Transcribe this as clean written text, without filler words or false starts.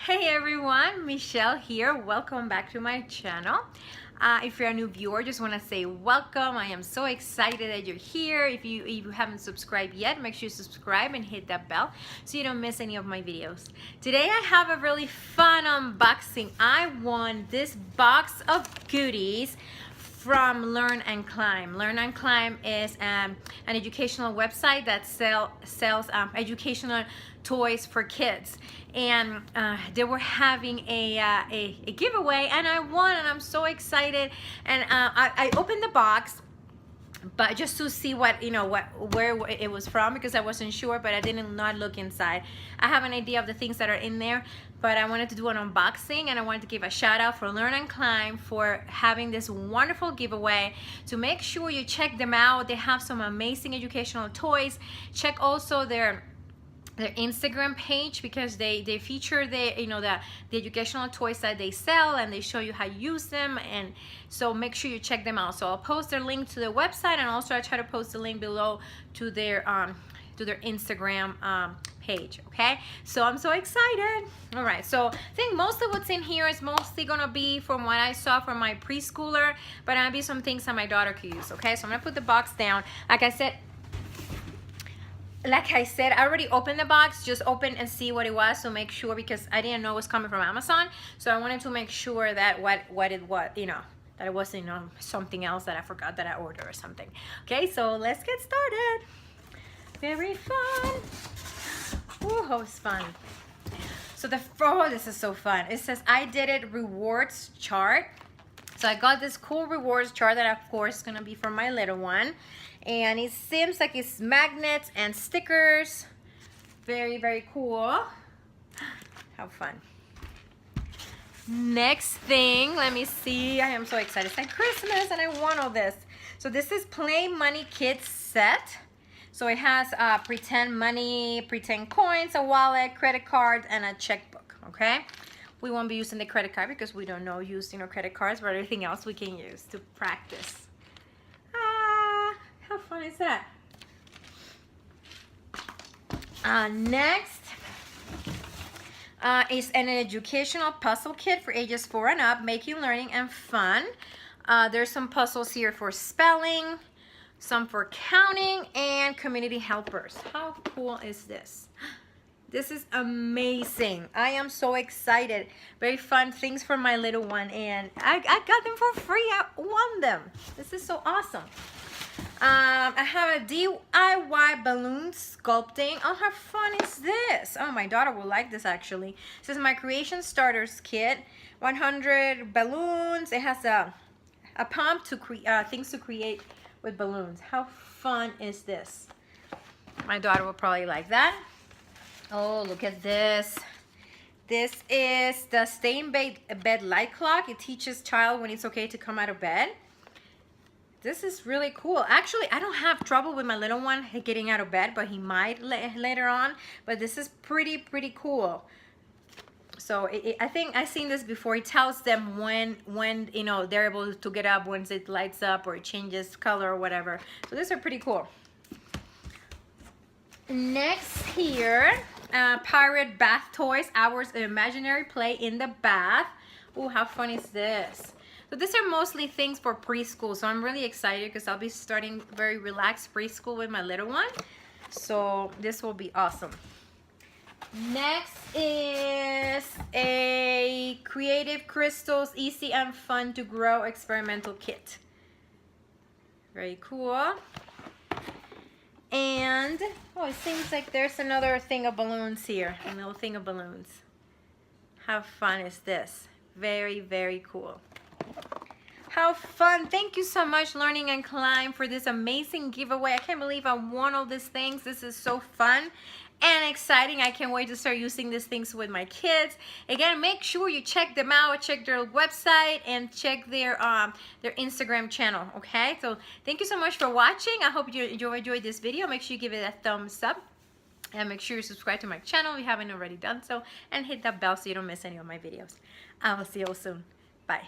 Hey everyone, Michelle here. Welcome back to my channel. If you're a new viewer, just want to say welcome. I am so excited that you're here. If you haven't subscribed yet, make sure you subscribe and hit that bell so you don't miss any of my videos. Today I have a really fun unboxing. I won this box of goodies from Learn and Climb. Learn and Climb is an educational website that sells educational toys for kids, and they were having a giveaway, and I won, and I'm so excited. And I opened the box, but just to see where it was from, because I wasn't sure, but I didn't not look inside. I have an idea of the things that are in there, but I wanted to do an unboxing, and I wanted to give a shout out for Learn and Climb for having this wonderful giveaway. To make sure you check them out, they have some amazing educational toys. Check also their Instagram page, because they feature the educational toys that they sell, and they show you how to use them, and so make sure you check them out. So I'll post their link to the website, and also I try to post the link below to their Instagram page. Okay, so I'm so excited. All right, so I think most of what's in here is mostly gonna be from what I saw from my preschooler, but gonna be some things that my daughter could use. Okay, so I'm gonna put the box down. Like I said, I already opened the box. Just open and see what it was, so make sure, because I didn't know it was coming from Amazon, so I wanted to make sure that what it was, that it wasn't something else that I forgot that I ordered or something. Okay, so let's get started. Very fun. Ooh, it's fun. So this is so fun. It says I did it rewards chart. So I got this cool rewards chart that of course is gonna be for my little one. And it seems like it's magnets and stickers. Very, very cool. How fun. Next thing, let me see. I am so excited. It's like Christmas and I want all this. So this is Play Money Kids set. So it has pretend money, pretend coins, a wallet, credit card, and a checkbook, okay? We won't be using the credit card because we don't know use credit cards, but everything else we can use to practice. How fun is that? Next is an educational puzzle kit for ages 4 and up, making learning and fun. There's some puzzles here for spelling, some for counting, and community helpers. How cool is this? This is amazing. I am so excited. Very fun things for my little one, and I got them for free. I won them. This is so awesome. I have a DIY balloon sculpting. Oh, how fun is this? Oh, my daughter will like this actually. It says my creation starters kit, 100 balloons. It has a pump to things to create with balloons. How fun is this? My daughter will probably like that. Oh, look at this. This is the Stay in Bed Light Clock. It teaches child when it's okay to come out of bed. This is really cool. Actually, I don't have trouble with my little one getting out of bed, but he might later on. But this is pretty cool. So I think I've seen this before. It tells them when they're able to get up, once it lights up or it changes color or whatever. So these are pretty cool. Next here, Pirate Bath Toys, Hours of Imaginary Play in the Bath. Oh, how fun is this? So these are mostly things for preschool, so I'm really excited because I'll be starting very relaxed preschool with my little one. So this will be awesome. Next is a Creative Crystals Easy and Fun to Grow experimental kit. Very cool. And, oh, it seems like there's another thing of balloons here. A little thing of balloons. How fun is this? Very cool. How fun. Thank you so much, Learning and Climb, for this amazing giveaway. I can't believe I won all these things. This is so fun and exciting. I can't wait to start using these things with my kids. Again, make sure you check them out, check their website, and check their Instagram channel, okay? So thank you so much for watching. I hope you enjoyed this video. Make sure you give it a thumbs up, and make sure you subscribe to my channel if you haven't already done so, and hit that bell so you don't miss any of my videos. I will see you all soon. Bye.